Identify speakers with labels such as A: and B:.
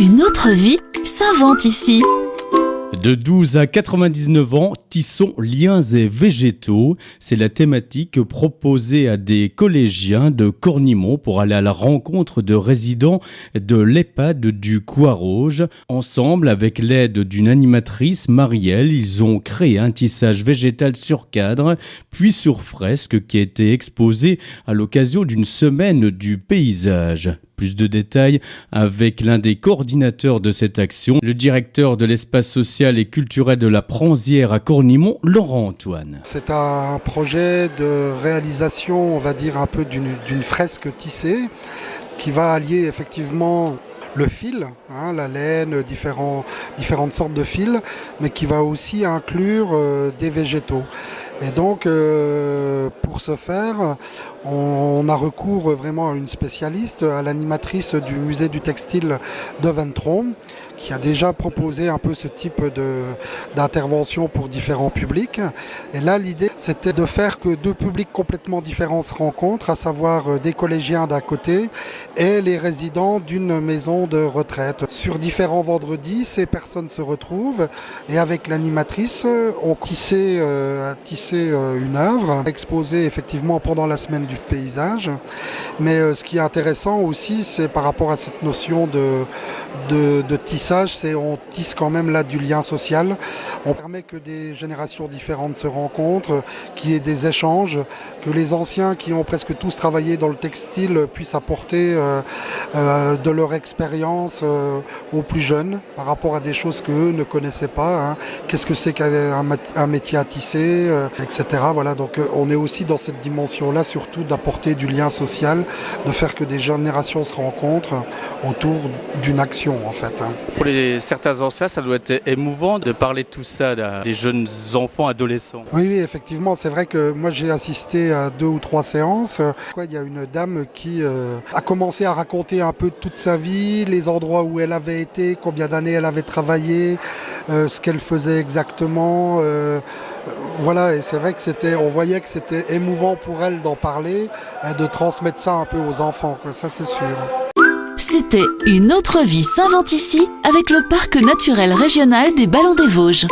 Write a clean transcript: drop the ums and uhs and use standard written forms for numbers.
A: Une autre vie s'invente ici.
B: De 12 à 99 ans, tissons liens et végétaux. C'est la thématique proposée à des collégiens de Cornimont pour aller à la rencontre de résidents de l'EHPAD du Coirauge. Ensemble, avec l'aide d'une animatrice, Marielle, ils ont créé un tissage végétal sur cadre, puis sur fresque qui a été exposé à l'occasion d'une semaine du paysage. Plus de détails avec l'un des coordinateurs de cette action, le directeur de l'espace social et culturel de la Pranzière à Cornimont, Laurent Antoine.
C: C'est un projet de réalisation, on va dire, un peu d'une fresque tissée qui va allier effectivement le fil, la laine, différentes sortes de fils, mais qui va aussi inclure des végétaux. Et donc, pour ce faire, on a recours vraiment à une spécialiste, à l'animatrice du musée du textile de Ventron, qui a déjà proposé un peu ce type d'intervention pour différents publics. Et là, l'idée, c'était de faire que deux publics complètement différents se rencontrent, à savoir des collégiens d'un côté et les résidents d'une maison de retraite. Sur différents vendredis, ces personnes se retrouvent et avec l'animatrice, on tissé une œuvre exposée effectivement pendant la semaine du paysage. Mais ce qui est intéressant aussi, c'est par rapport à cette notion de tissage, c'est on tisse quand même là du lien social. On permet que des générations différentes se rencontrent, qu'il y ait des échanges, que les anciens qui ont presque tous travaillé dans le textile puissent apporter de leur expérience aux plus jeunes par rapport à des choses qu'eux ne connaissaient pas. Qu'est-ce que c'est qu'un métier à tisser, etc. Voilà, donc on est aussi dans cette dimension-là, surtout d'apporter du lien social, de faire que des générations se rencontrent autour d'une action en fait.
B: Pour certains anciens, ça doit être émouvant de parler de tout ça à des jeunes enfants, adolescents.
C: Oui, effectivement, c'est vrai que moi j'ai assisté à 2 ou 3 séances. Il y a une dame qui a commencé à raconter un peu toute sa vie, les endroits où elle avait été, combien d'années elle avait travaillé, ce qu'elle faisait exactement. Voilà, et c'est vrai que on voyait que c'était émouvant pour elle d'en parler et de transmettre ça un peu aux enfants, ça c'est sûr.
A: C'était Une autre vie s'invente ici avec le parc naturel régional des Ballons des Vosges.